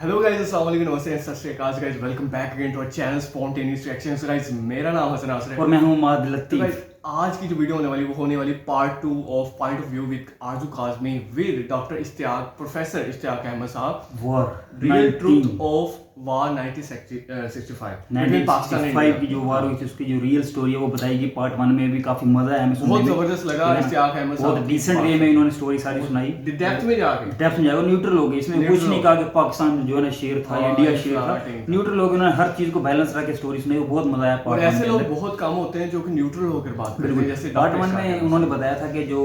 Hello guys, अस्सलाम वालेकुम, नमस्ते, Sat Shri Akal guys. Welcome back again to our channel spontaneous reactions. Guys, मेरा नाम हसन आसर है और मैं हूँ माद तो गाइस, लतीफ। आज की जो वीडियो होने वाली वो होने वाली part 2 of point of view with Arzoo Kazmi with doctor Ishtiaq, professor Ishtiaq Ahmed Sahab. War real truth 19 of war 1965 between Pakistan and 1965 की जो वार इंडिया। हुई थी उसकी जो रियल स्टोरी है वो बताएगी। पार्ट 1 में भी काफी मजा आया हमें सुनने बहुत में। जबरदस्त लगा इश्तियाक अहमद साहब बहुत डिसेंट वे में इन्होंने स्टोरी सारी सुनाई। डेप्थ में जाके डेप्थ में जाएगा, न्यूट्रल हो गई। इसमें कुछ नहीं कहा कि पाकिस्तान जो है ना शेर था, इंडिया शेर था। न्यूट्रल हो गए, उन्होंने हर चीज को बैलेंस रख के स्टोरी सुनाई। वो बहुत मजा आया। और ऐसे लोग बहुत कम होते हैं जो कि न्यूट्रल होकर बात करते हैं। जैसे पार्ट 1 में उन्होंने बताया था कि जो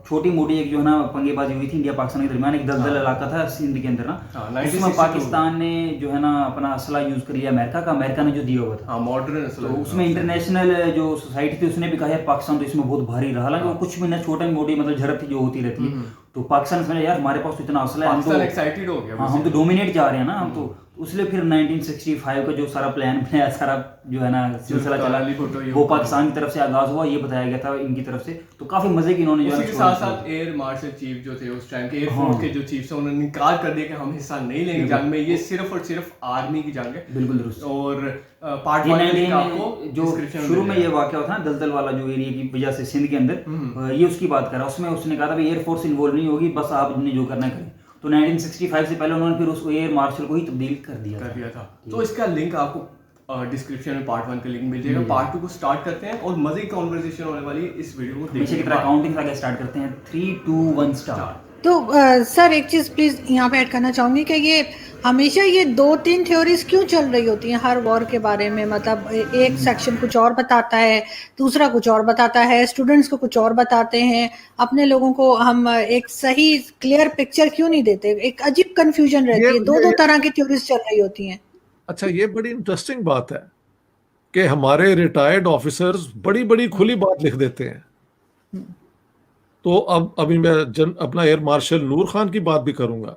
छोटी मोटी एक जो है ना पंगेबाजी हुई थी इंडिया पाकिस्तान के दरमियान, एक दलदल इलाका था सिंध के अंदर ना, उसमें पाकिस्तान ने जो है ना अपना असला यूज कर लिया अमेरिका का, अमेरिका ने जो दिया हुआ था मॉडर्न तो उसमें इंटरनेशनल जो सोसाइटी थी उसने भी कहा यार पाकिस्तान तो इसमें बहुत भारी रहा। हालांकि वो कुछ भी ना छोटी मोटी मतलब झड़प थी जो होती रहती है। तो पाकिस्तान समझा यार हमारे पास तो इतना असला है, हम तो एक्साइटेड हो गया। हाँ, हम तो डोमिनेट जा रहे हैं ना हम तो। उसलिए फिर 1965 का जो सारा प्लान बनाया, सारा जो है ना सिलसिला चला, वो पाकिस्तान की तरफ से आगाज हुआ, ये बताया गया था इनकी तरफ से। तो काफी मजे की इन्होंने उसी के साथ साथ एयर मार्शल चीफ जो थे उस टाइम के, एयरफोर्स के जो चीफ थे, उन्होंने इनकार कर दिया कि हम हिस्सा नहीं लेंगे जंग में, ये सिर्फ और सिर्फ आर्मी की जंग है। बिल्कुल दुरुस्त। और पार्ट 1 में आपको जो शुरू में ये वाकया होता है ना दलदल वाला जो एरिया की वजह से सिंध के अंदर, ये उसकी बात कर रहा है। उसमें उसने कहा था भाई एयरफोर्स इन्वॉल्व नहीं होगी, बस आपने जो करना करें। तो 1965 से पहले उन्होंने फिर उसको एयर मार्शल को ही तब्दील कर दिया था। तो इसका लिंक आपको डिस्क्रिप्शन में पार्ट 1 का लिंक मिल जाएगा। पार्ट 2 को स्टार्ट करते हैं और मजे की कॉन्वर्सेशन होने वाली है इस वीडियो को हमेशा की तरह काउंटिंग से आगे स्टार्ट करते हैं। 3 2 1 स्टार्ट। तो सर एक चीज़ प्लीज़ यहाँ पे ऐड करना चाहूँगी कि ये हमेशा ये 2-3 थ्योरीज क्यों चल रही होती हैं हर वॉर के बारे में। मतलब एक सेक्शन कुछ और बताता है, दूसरा कुछ और बताता है, स्टूडेंट्स को कुछ और बताते हैं, अपने लोगों को हम एक सही क्लियर पिक्चर क्यों नहीं देते। एक अजीब कंफ्यूजन रहती है, दो तरह की थ्योरीज चल रही होती हैं। अच्छा, ये बड़ी इंटरेस्टिंग बात है कि हमारे रिटायर्ड ऑफिसर्स बड़ी बड़ी खुली बात लिख देते हैं। तो अब अभी मैं अपना एयर मार्शल नूर खान की बात भी करूंगा,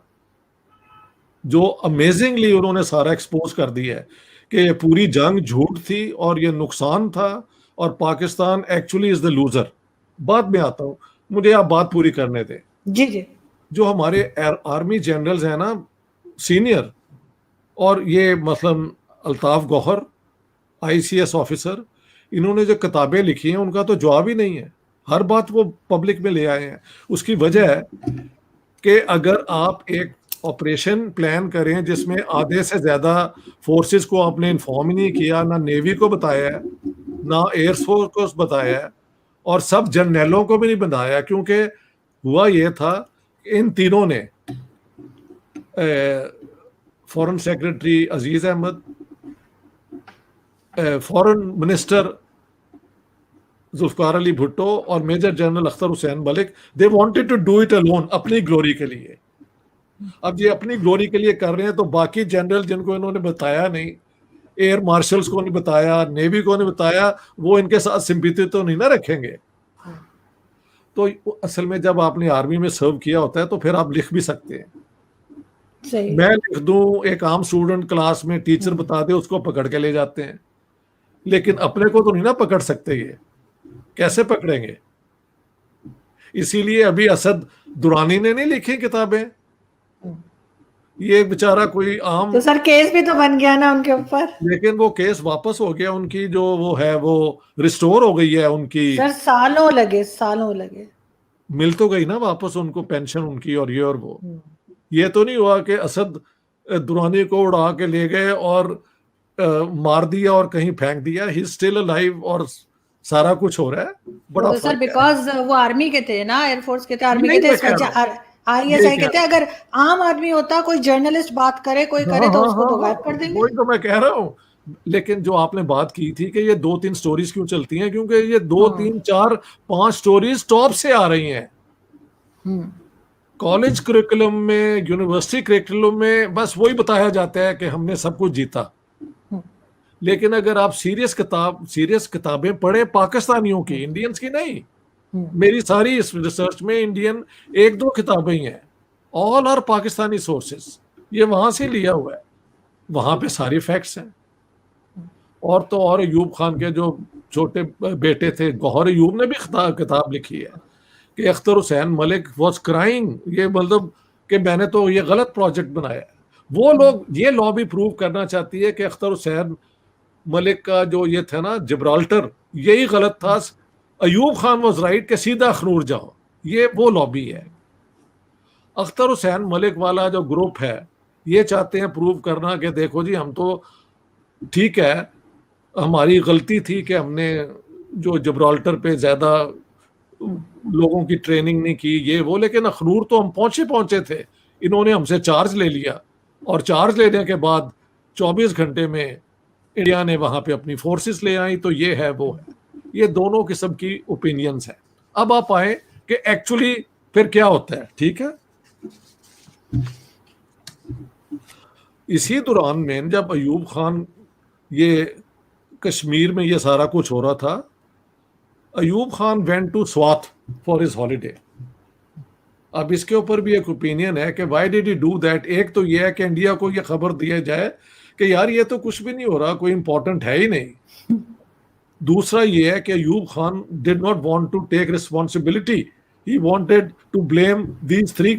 जो अमेजिंगली उन्होंने सारा एक्सपोज कर दिया है कि ये पूरी जंग झूठ थी और ये नुकसान था और Pakistan actually is the loser. बाद में आता हूं, मुझे आप बात पूरी करने दें। जी जी। जो हमारे आर्मी जनरल्स हैं ना सीनियर, और ये मतलब अल्ताफ गौहर आईसीएस ऑफिसर, इन्होंने जो किताबें लिखी हैं उनका तो जवाब ही नहीं है। हर बात वो पब्लिक में ले आए हैं। उसकी वजह है कि अगर आप एक ऑपरेशन प्लान करें जिसमें आधे से ज्यादा फोर्सेस को आपने इन्फॉर्म ही नहीं किया, ना नेवी को बताया है, ना एयरफोर्स को बताया है, और सब जर्नलों को भी नहीं बताया, क्योंकि हुआ ये था इन तीनों ने, foreign secretary Aziz Ahmed, foreign minister Zulfikar Ali Bhutto और major general Akhtar Hussain Malik, they wanted to do it alone, अपनी ग्लोरी के लिए। अब ये अपनी ग्लोरी के लिए कर रहे हैं, तो बाकी जनरल जिनको इन्होंने बताया नहीं, एयर मार्शल्स को नहीं बताया, नेवी को नहीं बताया, वो इनके साथ सिंपैथी तो नहीं ना रखेंगे। तो असल में जब आपने आर्मी में सर्व किया होता है तो फिर आप लिख भी सकते हैं। सही। मैं लिख दूं, एक आम स्टूडेंट क्लास में टीचर बता दे, उसको पकड़ के ले जाते हैं, लेकिन अपने को तो नहीं ना पकड़ सकते। ये कैसे पकड़ेंगे? इसीलिए अभी असद दुरानी ने नहीं लिखी किताबें। ये बेचारा कोई आम, तो सर केस भी तो बन गया ना उनके ऊपर। लेकिन वो केस वापस हो गया, उनकी जो वो है वो रिस्टोर हो गई है उनकी। सर सालों लगे। मिल तो गई ना वापस उनको पेंशन उनकी, और ये और वो। ये तो नहीं हुआ कि असद दुरानी को उड़ा के ले गए और मार दिया और कहीं फेंक दिया। ही स्टिल अलाइव और सारा कुछ हो रहा है। बड़ा तो सर बिकॉज वो आर्मी के थे ना, एयरफोर्स के थे, आर्मी के थे, इस वजह आईएसआई के थे। अगर आम आदमी होता, कोई जर्नलिस्ट बात करे, कोई करे, तो उसको तो गायब कर देंगे। वही तो मैं कह रहा हूँ। लेकिन जो आपने बात की थी कि ये 2-3 स्टोरीज क्यों चलती हैं, क्योंकि ये 2-3-4-5 स्टोरीज टॉप से आ रही हैं। कॉलेज करिकुलम में, यूनिवर्सिटी करिकुलम में बस वही बताया जाता है कि हमने सब कुछ जीता। लेकिन अगर आप सीरियस किताबें पढ़े पाकिस्तानियों की, इंडियंस की नहीं, मेरी सारी इस रिसर्च में इंडियन 1-2 किताबें ही हैं, ऑल आर पाकिस्तानी सोर्सेस। ये वहां से लिया हुआ है, वहां पे सारी फैक्ट्स हैं। और तो और अयूब खान के जो छोटे बेटे थे गौहर अयूब ने भी किताब लिखी है कि अख्तर हुसैन मलिक वॉज क्राइंग, ये मतलब कि मैंने तो ये गलत प्रोजेक्ट बनाया। वो लोग ये लॉ भी प्रूव करना चाहती है कि अख्तर हुसैन मलिक का जो ये था ना जिब्राल्टर, यही गलत था, अयूब खान वाज राइट कि सीधा अखनूर जाओ, ये वो लॉबी है। अख्तर हुसैन मलिक वाला जो ग्रुप है ये चाहते हैं प्रूव करना कि देखो जी हम तो ठीक है, हमारी गलती थी कि हमने जो जिब्राल्टर पे ज्यादा लोगों की ट्रेनिंग नहीं की ये वो, लेकिन अखनूर तो हम पहुंचे थे, इन्होंने हमसे चार्ज ले लिया और चार्ज लेने के बाद 24 घंटे में इंडिया ने वहां पे अपनी फोर्सेस ले आई, तो ये है वो है। ये दोनों किस्म की ओपिनियंस है। अब आप आए कि एक्चुअली फिर क्या होता है, ठीक है। इसी दौरान में जब अयूब खान ये कश्मीर में ये सारा कुछ हो रहा था, Ayub Khan went to Swat for his holiday. अब इसके ऊपर भी एक ओपिनियन है कि why did he do that. एक तो ये है कि इंडिया को ये खबर दिया जाए कि यार ये तो कुछ भी नहीं हो रहा, कोई इंपॉर्टेंट है ही नहीं। दूसरा ये है कि Ayub Khan did not want to take responsibility, he wanted to blame these three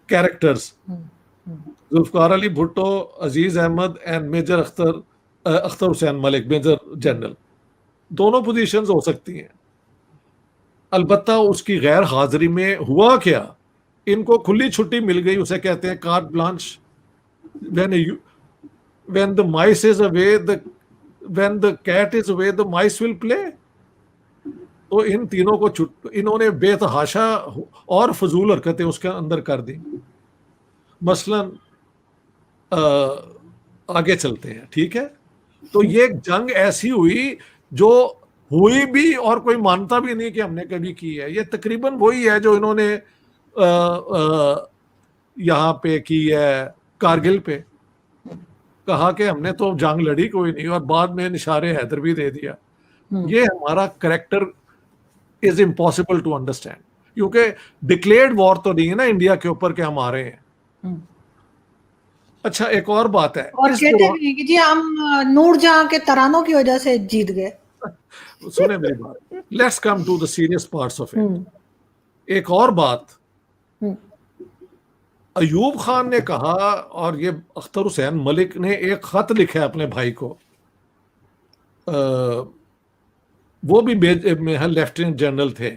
characters, Zulfikar Ali Bhutto, Aziz Ahmed and major Akhtar Hussain Malik, major general. दोनों पोजीशंस हो सकती हैं। अलबत्ता उसकी गैर हाजिरी में हुआ क्या, इनको खुली छुट्टी मिल गई, उसे कहते हैं cart blanch. when the mice is away, when the cat is away, the mice will play। तो इन तीनों को इन्होंने बेतहाशा और फजूल हरकतें उसके अंदर कर दी। मसलन आगे चलते हैं, ठीक है। तो ये जंग ऐसी हुई जो हुई भी और कोई मानता भी नहीं कि हमने कभी की है। ये तकरीबन वही है जो इन्होंने यहाँ पे की है कारगिल पे, कहा कि हमने तो जंग लड़ी कोई नहीं और बाद में निशारे हैदर भी दे दिया। ये हमारा character is impossible to understand, क्योंकि डिक्लेयर्ड वॉर तो नहीं है ना इंडिया के ऊपर कि हम आ रहे हैं। अच्छा, एक और बात है, और कहते भी हैं कि जी हम नूरजहां के तरानों की वजह से जीत गए। सुने मेरी बात, let's come to the serious parts of it. एक और बात, अयूब खान ने कहा, और ये अख्तर हुसैन मलिक ने एक खत लिखा है अपने भाई को, वो भी लेफ्टिनेंट जनरल थे,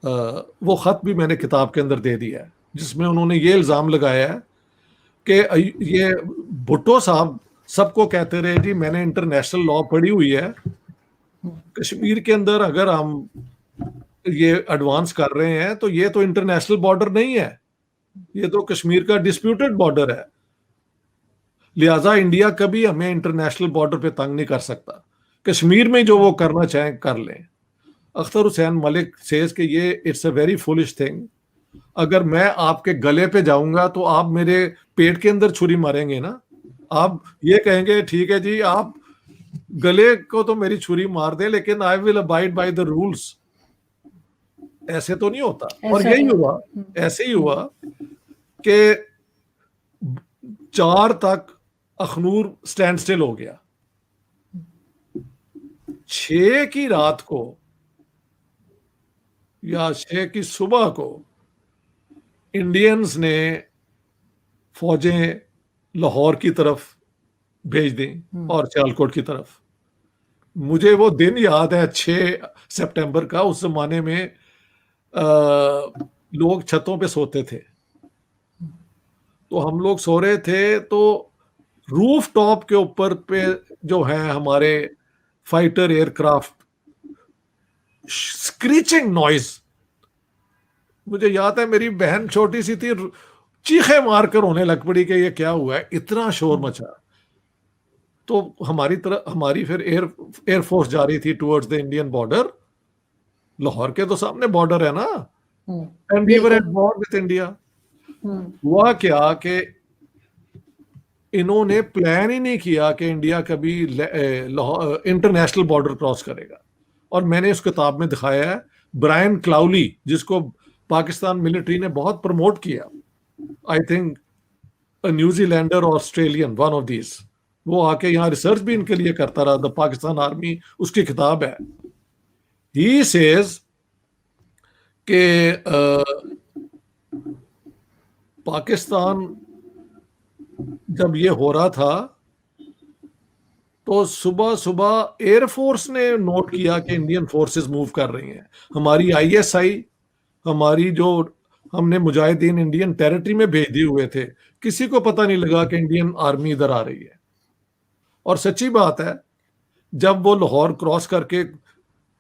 वो खत भी मैंने किताब के अंदर दे दिया है, जिसमें उन्होंने ये इल्ज़ाम लगाया है कि ये भुट्टो साहब सबको कहते रहे जी मैंने इंटरनेशनल लॉ पढ़ी हुई है, कश्मीर के अंदर अगर हम ये एडवांस कर रहे हैं तो ये तो इंटरनेशनल बॉर्डर नहीं है, ये तो कश्मीर का डिस्प्यूटेड बॉर्डर है, लिहाजा इंडिया कभी हमें इंटरनेशनल बॉर्डर पे तंग नहीं कर सकता, कश्मीर में जो वो करना चाहें कर लें। अख्तर हुसैन मलिक सेज कि ये it's a very foolish thing, अगर मैं आपके गले पे जाऊंगा तो आप मेरे पेट के अंदर छुरी मारेंगे ना, आप ये कहेंगे ठीक है जी आप गले को तो मेरी छुरी मार दे लेकिन I will abide by the rules. ऐसे तो नहीं होता। और यही हुआ, ऐसे ही हुआ कि 4 तक अखनूर स्टैंड स्टिल हो गया। 6 की रात को या 6 की सुबह को इंडियंस ने फौजें लाहौर की तरफ भेज दी और सियालकोट की तरफ। मुझे वो दिन याद है 6 सितंबर का। उस जमाने में लोग छतों पे सोते थे, तो हम लोग सो रहे थे, तो रूफ टॉप के ऊपर पे जो है हमारे फाइटर एयरक्राफ्ट, स्क्रीचिंग नॉइज, मुझे याद है मेरी बहन छोटी सी थी, चीखे मारकर रोने लग पड़ी कि ये क्या हुआ है, इतना शोर मचा। तो हमारी फिर एयरफोर्स जा रही थी towards the Indian border, Lahore के तो सामने बॉर्डर है ना, and we were at war with India. हुआ क्या कि इन्होंने प्लान ही नहीं किया कि इंडिया कभी इंटरनेशनल बॉर्डर क्रॉस करेगा। और मैंने उस किताब में दिखाया है ब्रायन क्लाउली, जिसको पाकिस्तान मिलिट्री ने बहुत प्रमोट किया, आई थिंक न्यूजीलैंडर और ऑस्ट्रेलियन, वन ऑफ दीज, वो आके यहाँ रिसर्च भी इनके लिए करता रहा, द पाकिस्तान आर्मी, उसकी किताब है। ही सेज कि पाकिस्तान जब ये हो रहा था तो सुबह सुबह एयरफोर्स ने नोट किया कि इंडियन फोर्सेस मूव कर रही हैं। हमारी आईएसआई, हमारी जो हमने मुजाहिदीन इंडियन टेरिटरी में भेज दिए हुए थे, किसी को पता नहीं लगा कि इंडियन आर्मी इधर आ रही है। और सच्ची बात है, जब वो लाहौर क्रॉस करके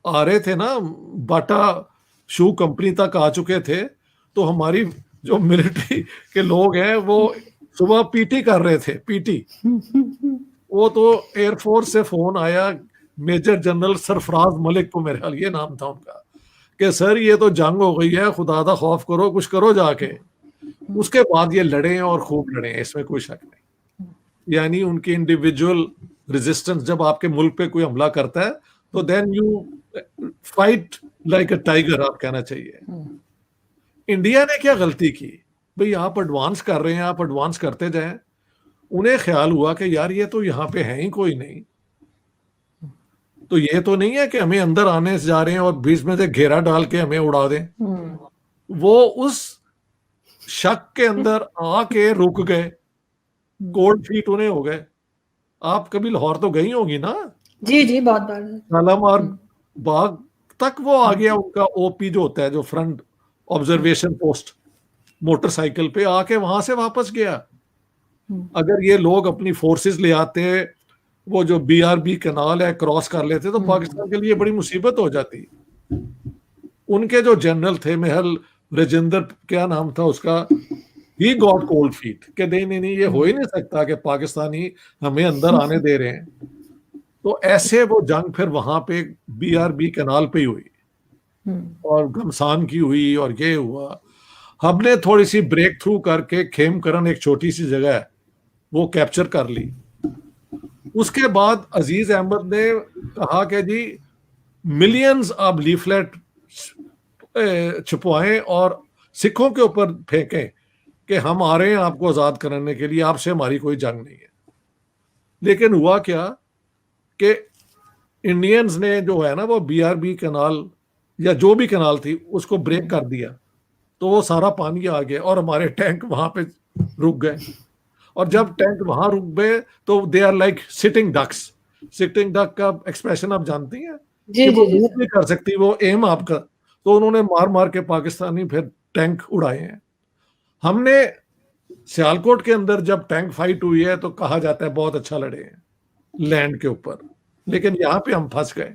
आ रहे थे ना, बाटा शू कंपनी तक आ चुके थे, तो हमारी जो मिलिट्री के लोग हैं वो सुबह पीटी कर रहे थे, पीटी। वो तो एयरफोर्स से फोन आया मेजर जनरल सरफराज मलिक को, मेरे ख्याल ये नाम था उनका, कि सर ये तो जंग हो गई है, खुदा दा खौफ करो, कुछ करो जाके। उसके बाद ये लड़े हैं और खूब लड़े हैं, इसमें कोई शक नहीं। यानी उनकी इंडिविजुअल रेजिस्टेंस, जब आपके मुल्क पे कोई हमला करता है तो then you fight like a tiger, आप कहना चाहिए। इंडिया ने क्या गलती की भाई? आप एडवांस कर रहे हैं, आप एडवांस करते जाएं। उन्हें ख्याल हुआ कि यार ये तो यहाँ पे है ही कोई नहीं, तो ये तो नहीं है कि हमें अंदर आने से जा रहे हैं और बीच में से घेरा डाल के हमें उड़ा दें। वो उस शक के अंदर आके रुक गए, कोल्ड फीट उन्हें हो गए। आप कभी लाहौर तो गई होगी ना? जी जी, बहुत बार। शालामार बाग तक वो आ गया, उनका ओपी जो होता है, जो फ्रंट ऑब्जर्वेशन पोस्ट, मोटरसाइकिल पे आके वहां से वापस गया। अगर ये लोग अपनी फोर्सेस ले आते, वो जो बीआरबी कैनाल है क्रॉस कर लेते, तो पाकिस्तान के लिए बड़ी मुसीबत हो जाती। उनके जो जनरल थे, महल राजेंद्र, क्या नाम था उसका, ही गॉट कोल्ड फीट कि नहीं नहीं, ये हो ही नहीं सकता कि पाकिस्तानी हमें अंदर आने दे रहे हैं। तो ऐसे वो जंग फिर वहां पे बीआरबी कैनाल पे ही हुई और घमसान की हुई, और ये हुआ। हमने थोड़ी सी ब्रेक थ्रू करके खेमकरन, एक छोटी सी जगह है, वो कैप्चर कर ली। उसके बाद अजीज अहमद ने कहा कि जी मिलियंस ऑफ लीफलेट छुपवाएं और सिखों के ऊपर फेंकें कि हम आ रहे हैं आपको आजाद कराने के लिए, आपसे हमारी कोई जंग नहीं है। लेकिन हुआ क्या कि इंडियंस ने जो है ना, वो बीआरबी कैनाल या जो भी कैनाल थी उसको ब्रेक कर दिया, तो वो सारा पानी आ गया और हमारे टैंक वहां पे रुक गए। और जब टैंक वहां रुक गए तो they are like sitting ducks. Sitting duck का एक्सप्रेशन आप जानती हैं कि वो मूव नहीं कर सकती, वो एम आपका। तो उन्होंने मार मार के पाकिस्तानी फिर टैंक उड़ाए हैं। हमने सियालकोट के अंदर जब टैंक फाइट हुई है तो कहा जाता है बहुत अच्छा लड़े हैं लैंड के ऊपर, लेकिन यहां पे हम फंस गए।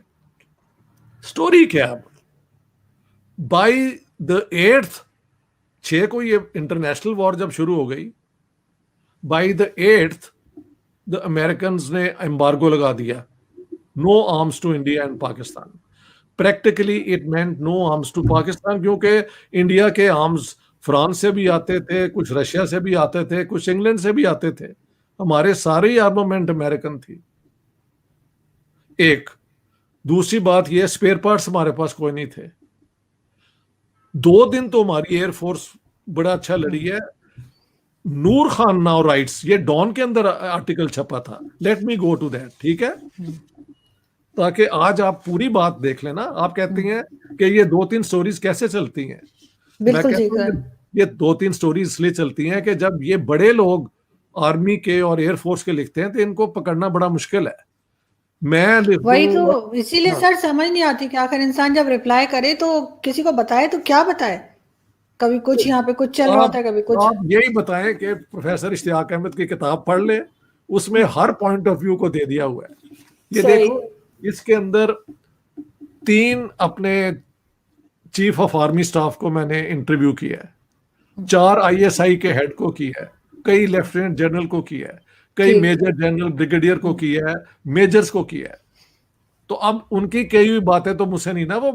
स्टोरी क्या? बाय द 8th 6 को ये इंटरनेशनल वॉर जब शुरू हो गई, by the 8th the American ने एम्बार्गो लगा दिया, no arms to India and Pakistan. Practically it meant no arms to Pakistan, क्योंकि इंडिया के आर्म्स फ्रांस से भी आते थे, कुछ रशिया से भी आते थे, कुछ इंग्लैंड से भी आते थे। हमारे सारे आर्मामेंट अमेरिकन थी। एक दूसरी बात ये, स्पेयर पार्ट्स हमारे पास कोई नहीं थे। 2 दिन तो हमारी एयरफोर्स बड़ा अच्छा लड़ी है। नूर खान नाउ राइट्स, ये डॉन के अंदर आर्टिकल छपा था, let me go to that, ठीक है, ताकि आज आप पूरी बात देख लेना। आप कहती हैं कि ये 2-3 स्टोरीज कैसे चलती हैं? बिल्कुल ठीक है। ये 2-3 स्टोरीज इसलिए चलती हैं कि जब ये बड़े लोग आर्मी के और एयरफोर्स के लिखते हैं तो इनको पकड़ना बड़ा मुश्किल है। मैं वही तो, इसीलिए सर समझ नहीं आती कि आखिर इंसान जब रिप्लाई करे तो किसी को बताए तो क्या बताए। कभी कुछ यहाँ पे कुछ चल रहा होता है, कभी कुछ। आप यही बताएं कि प्रोफेसर इश्तियाक अहमद की किताब पढ़ ले, उसमें हर पॉइंट ऑफ व्यू को दे दिया हुआ है। ये देखो, इसके अंदर 3 अपने चीफ ऑफ आर्मी स्टाफ को मैंने इंटरव्यू किया है, 4 आईएसआई के हेड को किया है, कई लेफ्टिनेंट जनरल को किया है, कई मेजर जनरल ब्रिगेडियर को किया है, मेजर्स को किया है। तो अब उनकी कई हुई बातें तो मुझसे नहीं ना वो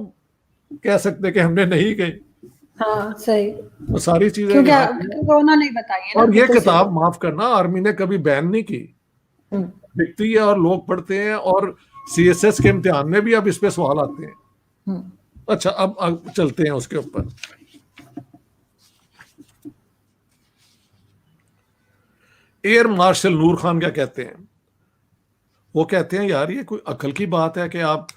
कह सकते कि हमने नहीं कही। हाँ सही, वो सारी चीजें क्योंकि उन्होंने बताई है ना। और ये किताब माफ करना, आर्मी ने कभी बैन नहीं की, दिखती है और लोग पढ़ते हैं, और सीएसएस के इम्तिहान में भी अब इस पे सवाल आते हैं। अच्छा, अब चलते हैं उसके ऊपर। एयर मार्शल नूर खान क्या कहते हैं? वो कहते हैं यार ये कोई अकल की बात है कि आप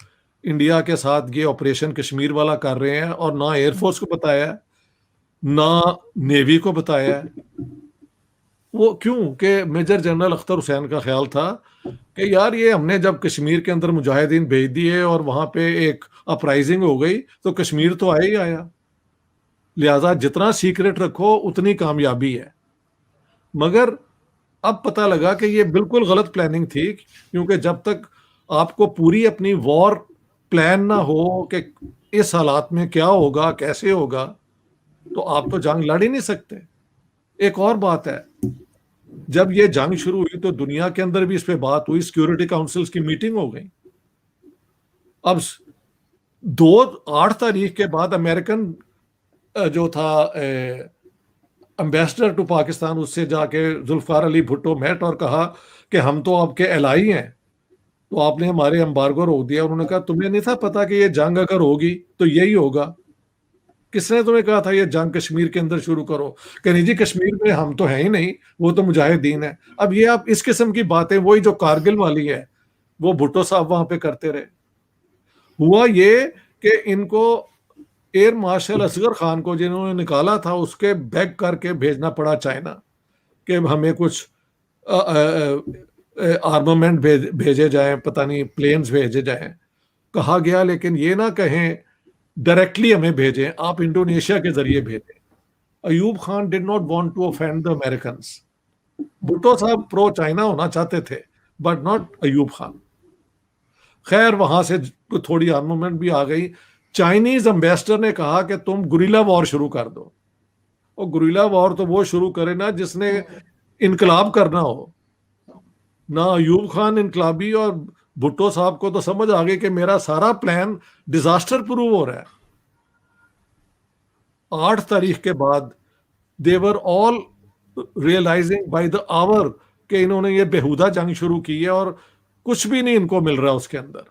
इंडिया के साथ ये ऑपरेशन कश्मीर वाला कर रहे हैं और ना एयरफोर्स को बताया, ना नेवी को बताया। वो क्यों कि मेजर जनरल अख्तर हुसैन का ख्याल था कि यार ये हमने जब कश्मीर के अंदर मुजाहिदीन भेज दिए और वहां पे एक अपराइजिंग हो गई तो कश्मीर तो आया ही आया, लिहाजा जितना सीक्रेट रखो उतनी कामयाबी है। मगर अब पता लगा कि ये बिल्कुल गलत प्लानिंग थी, क्योंकि जब तक आपको पूरी अपनी वॉर प्लान ना हो कि इस हालात में क्या होगा कैसे होगा, तो आप तो जंग लड़ ही नहीं सकते। एक और बात है, जब ये जंग शुरू हुई तो दुनिया के अंदर भी इस पे बात हुई, सिक्योरिटी काउंसिल्स की मीटिंग हो गई। अब 8 तारीख के बाद अमेरिकन जो था एम्बेसडर टू पाकिस्तान, उससे जाके जुल्फकार अली भुट्टो मेट और कहा कि हम तो आपके एलाई हैं, तो आपने हमारे एम्बार्गो रोक दिया। उन्होंने कहा तुम्हें नहीं था पता कि ये जंग अगर होगी तो यही होगा? किसने तुम्हें कहा था ये जंग कश्मीर के अंदर शुरू करो? कि नहीं जी कश्मीर में हम तो हैं ही नहीं, वो तो मुजाहिदीन है। अब ये आप इस किस्म की बातें, वही जो कारगिल वाली है, वो भुट्टो साहब वहां पे करते रहे। हुआ ये कि इनको एयर मार्शल असगर खान को जिन्होंने निकाला था उसके बैग करके भेजना पड़ा चाइना कि हमें कुछ आर्मामेंट भेजे जाएं, पता नहीं प्लेन्स भेजे जाएं। कहा गया लेकिन ये ना कहें डायरेक्टली हमें भेजें, आप इंडोनेशिया के जरिए भेजें। Ayub Khan did not want to offend the Americans. Bhutto साहब प्रो चाइना होना चाहते थे बट नॉट अयूब खान। खैर वहां से थोड़ी आर्मामेंट भी आ गई। चाइनीज एम्बेसडर ने कहा कि तुम गुरिल्ला वॉर शुरू कर दो। और गुरिल्ला वॉर तो वो शुरू करे ना जिसने इनकलाब करना हो, ना अयूब खान इनकलाबी। और भुट्टो साहब को तो समझ आ गई कि मेरा सारा प्लान डिजास्टर प्रूव हो रहा है। 8 तारीख के बाद they were all realizing by the hour कि इन्होंने ये बेहुदा जंग शुरू की है और कुछ भी नहीं इनको मिल रहा उसके अंदर।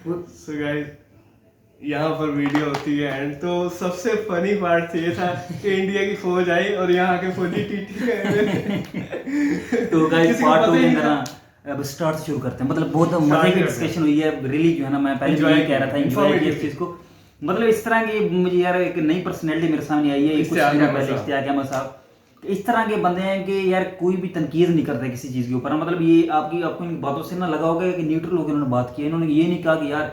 So guys, यहाँ पर वीडियो होती है एंड तो सबसे फनी पार्ट ये था कि इंडिया की फौज आई और यहाँ के फौजी टीटी गए। तो गाइस किसी को पार्ट 2 पता ही के नहीं अंदर ना अब स्टार्ट शुरू करते हैं। मतलब बहुत मजे की डिस्कशन हुई है, रियली जो है ना, मैं पहले भी यही कह रहा था, एंजॉय किया इस चीज को। मतलब इस तरह की मुझे यार एक नई पर्सनैलिटी मेरे सामने आई है कुछ दिनों पहले, इश्तियाक अहमद साहब। इस तरह के बंदे हैं कि यार कोई भी तनकीद नहीं करता किसी चीज़ के ऊपर। मतलब ये आपको इन बातों से ना लगा होगा कि न्यूट्रल लोग इन्होंने बात की। इन्होंने ये नहीं कहा कि यार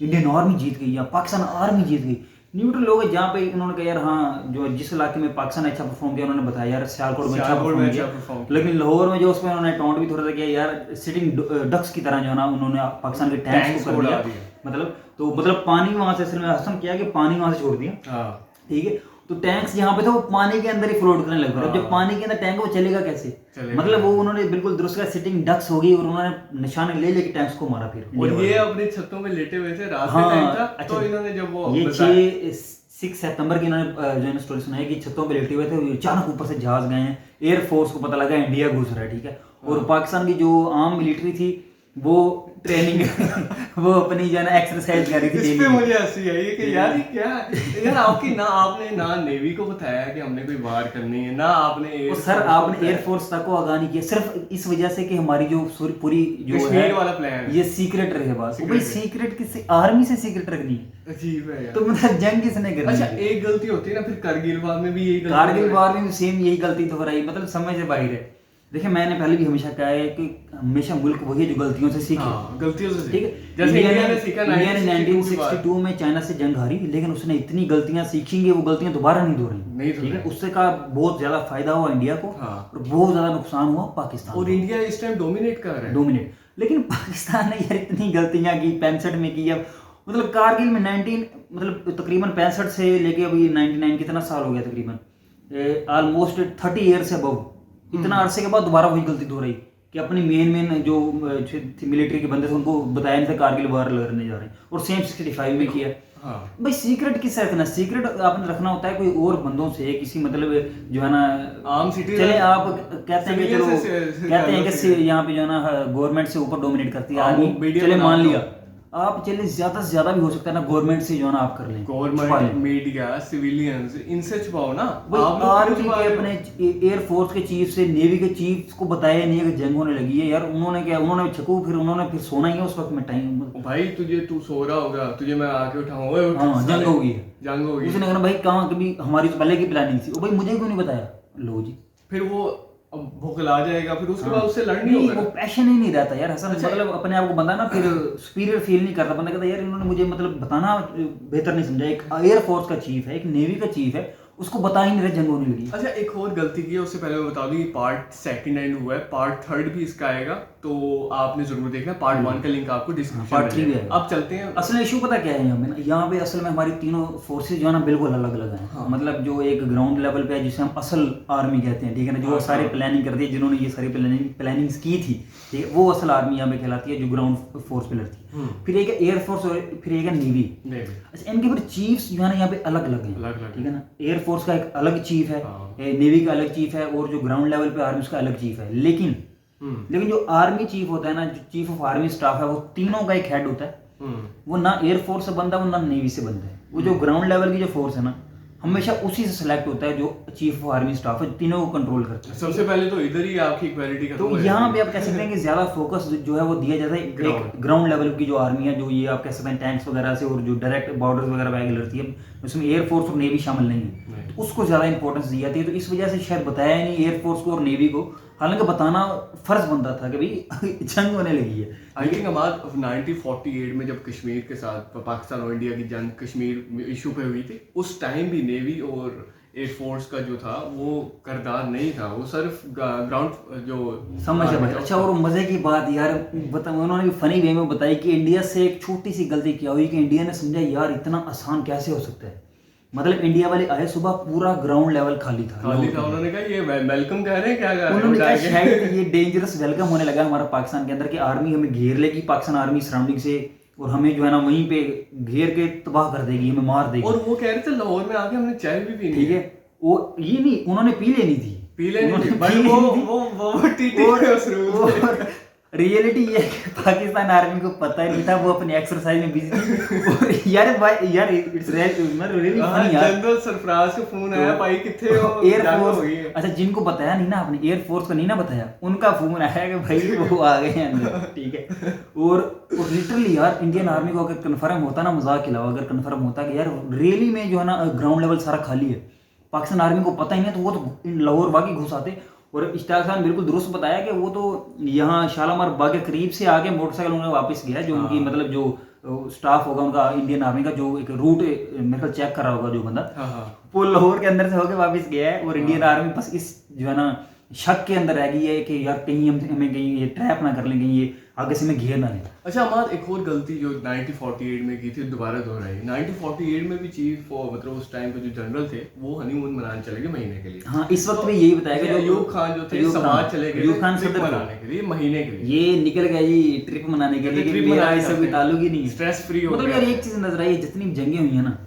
इंडियन आर्मी जीत गई या पाकिस्तान आर्मी जीत गई। न्यूट्रल लोग जहाँ पे उन्होंने कहा यार हाँ जो जिस इलाके में पाकिस्तान अच्छा परफॉर्म किया उन्होंने बताया यार सियालकोट में अच्छा परफॉर्म किया, लेकिन लाहौर में जो उसमें उन्होंने टॉन्ट भी थोड़ा सा किया यार सिटिंग डक्स की तरह जो है ना उन्होंने पाकिस्तान के टैंक्स को कर दिया। मतलब पानी वहां से हसन किया कि पानी वहां से छोड़ दिया, ठीक है। तो टैंक्स यहाँ पे था वो पानी के अंदर ही फ्लोट करने लग गया। जब पानी के अंदर टैंक वो चलेगा कैसे? मतलब वो उन्होंने बिल्कुल दुरुस्त का सिटिंग डक्स हो गई और उन्होंने निशाने ले लेके टैंक्स को मारा। फिर और ये अपनी छतों में लेटे हुए थे रात के टाइम था। तो इन्होंने जब वो ये 6 सितंबर की इन्होंने जो है स्टोरी सुनाई कि छतों पे लेटे हुए थे, अचानक ऊपर से जहाज गए हैं, एयरफोर्स को पता लगा इंडिया घुस रहा है, ठीक है। और पाकिस्तान की जो आम मिलिट्री थी वो ट्रेनिंग वो अपनी जो है ना एक्सरसाइज कर रही थी। इस पे मुझे हंसी आई कि यार ये क्या यार आपने ना नेवी को बताया कि हमने कोई वार करनी है, ना आपने सर आपने एयरफोर्स तक को आगाह नहीं किया, सिर्फ इस वजह से कि हमारी जो पूरी जो है वाला प्लान ये सीक्रेट रहे। बात भाई सीक्रेट किसी आर्मी से सीक्रेट रखनी है, अजीब है यार। तो मतलब जंग किसने करनी? अच्छा एक गलती होती है ना, फिर कारगिल वार में भी यही गलती, कारगिल वार में भी सेम यही गलती दोहराई। मतलब समझ से बाहर है। देखिए मैंने पहले भी हमेशा कहा है कि हमेशा मुल्क वही जो गलतियों से सीखे, गलतियों से, ठीक है। जैसे इंडिया ने सीखा 1962 में चाइना से जंग हारी, लेकिन उसने इतनी गलतियां सीखेंगे वो गलतियां दोबारा नहीं दोहराई, ठीक है। उससे का बहुत ज्यादा फायदा हुआ इंडिया को और बहुत ज्यादा नुकसान हुआ पाकिस्तान। और इंडिया इस टाइम डोमिनेट कर रहा है, डोमिनेट। लेकिन पाकिस्तान ने यार इतनी गलतियां की 65 में की। अब मतलब कारगिल में 19 मतलब तकरीबन 65 से लेके अभी 99 कितना साल हो गया तकरीबन, ऑलमोस्ट 30 ईयर से अबव। इतना अरसे के बाद दोबारा वही गलती दोहराई कि अपनी मेन जो मिलिट्री के बंदे थे उनको बताया नहीं था कारगिल वार लड़ने जा रहे हैं, और सेम 65 में किया। भाई सीक्रेट किस रखना? सीक्रेट आपने रखना होता है कोई और बंदों से, किसी मतलब जो है ना आम सिटी। चले आप कहते हैं कि चलो कहते हैं कि यहाँ पे जो है ना गवर्नमेंट से ऊपर डोमिनेट करती है आर्मी, चले मान लिया आप, चले ज्यादा से ज्यादा भी हो सकता है ना गवर्नमेंट से जो है ना आप कर लें, गवर्नमेंट मीडिया सिविलियंस इनसे छुपाओ ना। आप आर्मी के अपने एयरफोर्स के चीफ से, नेवी के चीफ को बताया नहीं है कि जंग होने लगी है यार। उन्होंने क्या, उन्होंने छकू फिर सोना ही है उस वक्त में टाइम। भाई तू सो रहा होगा, तुझे मैं आके उठाऊंगा, जंग होगी, जंग होगी। उसने कहा भाई कहाँ, कभी हमारी तो पहले की प्लानिंग थी, भाई मुझे क्यों नहीं बताया? लो जी। फिर वो अब भुखला जाएगा, फिर उसके बाद उससे लड़ नहीं नहीं, होगा वो ना। पैशन ही नहीं रहता यार हसन। अच्छा। मतलब अपने आप को बंदा ना फिर सुपीरियर फील नहीं करता, बंदा कहता यार इन्होंने मुझे मतलब बताना बेहतर नहीं समझा। एक एयरफोर्स का चीफ है, एक नेवी का चीफ है, उसको बता ही नहीं रहे जंग होने लगी। अच्छा, एक और गलती की है, उससे पहले मैं बता दूं, ये पार्ट सेकंड एंड हुआ है, पार्ट थर्ड भी इसका आएगा, तो आपने जरूर देखना। पार्ट 1 का लिंक आपको डिस्क्रिप्शन पार्ट 3 भी आएगा। अब चलते हैं। असल इशू पता क्या है यहाँ पे असल में हमारी तीनों फोर्सेज जो है ना बिल्कुल अलग अलग हैं। हाँ। मतलब जो एक ग्राउंड लेवल पे है जिसे हम असल आर्मी कहते हैं, ठीक है ना, जो हाँ, सारी हाँ। प्लानिंग करती है, जिन्होंने ये सारी प्लानिंग्स की थी, ठीक है, वो असल आर्मी यहाँ पे कहलाती है, जो ग्राउंड फोर्स पे लड़ती है। फिर एक है एयरफोर्स और फिर एक है नेवी। नहीं, अच्छा, इनके फिर चीफ्स जो है ना यहाँ पे अलग अलग हैं, अलग-अलग ठीक है ना। एयरफोर्स का एक अलग चीफ है, हाँ। नेवी का अलग चीफ है, और जो ग्राउंड लेवल पे आर्मी उसका अलग चीफ है। लेकिन जो आर्मी चीफ होता है ना, जो चीफ ऑफ आर्मी स्टाफ है, वो तीनों का एक हेड होता है। वो ना एयरफोर्स से बनता है, वो ना नेवी से बनता है। वो जो ग्राउंड लेवल की जो फोर्स है ना, हमेशा उसी से सिलेक्ट होता है, जो चीफ ऑफ आर्मी स्टाफ है, तीनों को कंट्रोल करता है। सबसे पहले तो इधर ही आपकी इक्वालिटी का तो यहाँ पे आप कह सकते हैं कि ज्यादा फोकस जो है वो दिया जाता है एक ग्राउंड लेवल की जो आर्मी है, जो ये आप कह सकते हैं टैंक्स वगैरह से, और जो डायरेक्ट बॉर्डर्स वगैरह पे आगे लड़ती है, उसमें एयरफोर्स और नेवी शामिल नहीं है, तो उसको ज्यादा इंपॉर्टेंस दी जाती है। तो इस वजह से शायद बताया ही नहीं एयरफोर्स को और नेवी को, हालांकि बताना फर्ज बनता था कि भाई जंग होने लगी है। आई थिंक हमारा 1948 में जब कश्मीर के साथ पाकिस्तान और इंडिया की जंग कश्मीर इशू पे हुई थी, उस टाइम भी नेवी और एयरफोर्स का जो था वो किरदार नहीं था, वो सिर्फ ग्राउंड जो समझ है भाई। अच्छा, और मजे की बात यार उन्होंने भी फनी वे में बताई कि इंडिया से एक छोटी सी गलती क्या हुई कि इंडिया ने समझा यार इतना आसान कैसे हो सकता है। मतलब इंडिया वाले आए सुबह, पूरा ग्राउंड लेवल खाली था। उन्होंने कहा ये वेलकम कह रहे हैं, क्या कह रहे हैं? उन्होंने कहा शायद ये डेंजरस वेलकम होने लगा हमारा पाकिस्तान के अंदर, कि आर्मी हमें घेर लेगी, पाकिस्तान आर्मी सराउंडिंग से, और हमें जो है ना वहीं पे घेर के तबाह कर देगी, हमें मार देगी। और वो कह रहे थे लाहौर में आके हमने चाय भी पीनी ठीक है, वो ये नहीं, उन्होंने पी लेनी थी, पी लेनी थी, बट वो टीटी है उस रूल। रियलिटी ये है कि पाकिस्तान आर्मी को पता ही नहीं था, वो अपने एक्सरसाइज में बिजी थी। यार भाई यार इट्स रियली फनी यार। जनरल सरफराज का फोन आया, भाई किथे हो, एयरफोर्स। अच्छा, जिनको बताया नहीं ना आपने, एयरफोर्स को नहीं ना बताया, उनका फोन आया कि भाई वो आ गए हैं अंदर, ठीक है। और लिटरली यार इंडियन आर्मी को अगर कन्फर्म होता ना, मजाक के अलावा अगर कन्फर्म होता कि यार रियली में जो है ना ग्राउंड लेवल सारा खाली है, पाकिस्तान आर्मी को पता ही नहीं, तो वो तो लाहौर बागी घुस आते। और इश्ताक खान बिल्कुल दुरुस्त बताया कि वो तो यहाँ शालामार बाग के करीब से आके मोटरसाइकिल उन्होंने वापस गया, जो उनकी मतलब जो स्टाफ होगा उनका इंडियन आर्मी का, जो एक रूट मेरे ख्याल चेक कर रहा होगा जो बंदा, वो लाहौर के अंदर से होके वापस गया है। और इंडियन आर्मी बस इस जो है ना शक के अंदर रह गई है कि यार कहीं हमें कहीं ये ट्रैप ना कर लें, कहीं ये आगे से हमें घेर ना लें। अच्छा, हमारे एक और गलती जो 1948 में की थी दोबारा दोहराई। 1948 में भी चीफ मतलब उस टाइम के जो जनरल थे वो हनीमून मनाने चले गए महीने के लिए। हाँ, इस वक्त भी यही बताया गया, अयूब खान जो थे समाज चले गए अयूब खान ट्रिप सदर मनाने के लिए महीने के लिए। ये निकल गया जी ट्रिप मनाने के लिए, ट्रिप मेरा मनाने इससे कोई ताल्लुक ही नहीं है, स्ट्रेस फ्री हो मतलब गया। यार एक चीज नजर आई, जितनी जंगें हुई है ना,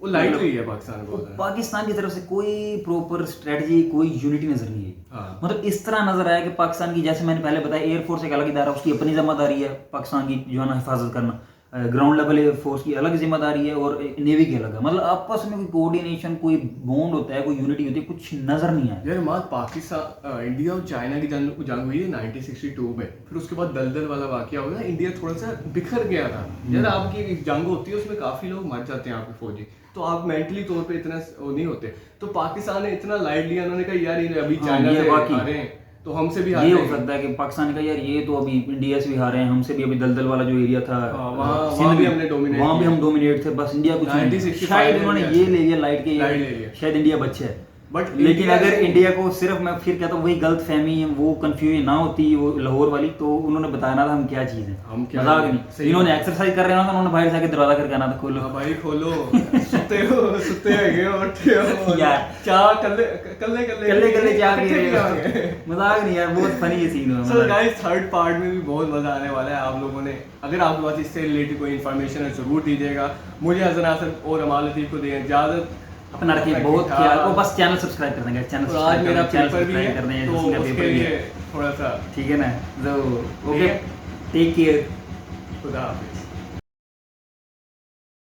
वो लाइट हुई है पाकिस्तान को, पाकिस्तान की तरफ से कोई प्रॉपर स्ट्रेटजी, कोई यूनिटी नजर नहीं आई। हाँ। मतलब इस तरह नजर आया कि पाकिस्तान की, जैसे मैंने पहले बताया, एयरफोर्स एक अलग इदारा, उसकी अपनी जिम्मेदारी है पाकिस्तान की जो है ना हिफाजत करना, ग्राउंड लेवल फोर्स की अलग जिम्मेदारी है, और नेवी की अलग है। मतलब आपस में कोई कोऑर्डिनेशन, कोई बॉन्ड होता है, कोई यूनिटी होती है, कुछ नजर नहीं आया यार। हमारे पाकिस्तान इंडिया और चाइना की जंग हुई है 1962 में, फिर उसके बाद दलदल वाला वाकया हो गया, इंडिया थोड़ा सा बिखर गया था। यार आपकी एक जंग होती है, उसमें काफी लोग मर जाते हैं आपके फौजी, तो आप मेंटली तौर पे इतना वो नहीं होते। तो पाकिस्तान ने इतना लाइट लिया, उन्होंने कहा यार ये अभी चाइना से हारे हैं तो हमसे भी ये हो सकता है कि पाकिस्तान का यार ये तो अभी इंडिया से भी हारे हैं, हमसे भी अभी दलदल वाला जो एरिया था वहाँ भी हमने डोमिनेट, वहाँ भी हम डोमिनेट थे, बस इंडिया कुछ नहीं। शायद उन्होंने ये ले लिया लाइट के, शायद इंडिया बच्चे है। बट लेकिन अगर इंडिया को सिर्फ, मैं फिर कहता हूँ वही गलत फहमी, वो कंफ्यूजन ना होती वो लाहौर वाली, तो उन्होंने बताना था हम क्या चीज है, हम क्या मजाक नहीं। इन्होंने एक्सरसाइज कर रहे हो, उन्होंने बाहर जाके दरवाजा करके आना था, खोलो भाई खोलो, सुते हो उठते हो यार, चाय कल्ले चाय पी रहे हो, मजाक नहीं यार, बहुत फनी ये सीन हुआ। सो गाइस, थर्ड पार्ट में भी बहुत मजा आने वाला है। आप लोगों ने अगर आपके पास इससे रिलेटेड कोई इन्फॉर्मेशन है जरूर दीजिएगा। मुझे हसन आसद और अमाल लतीफ को दें इजाजत, अपना रखिए बहुत ख्याल, और बस चैनल सब्सक्राइब कर देंगे, चैनल आज मेरा पेपर भी है कर देंगे, तो उसके लिए थोड़ा सा, ठीक है ना, तो ओके, टेक केयर, खुदा हाफिज।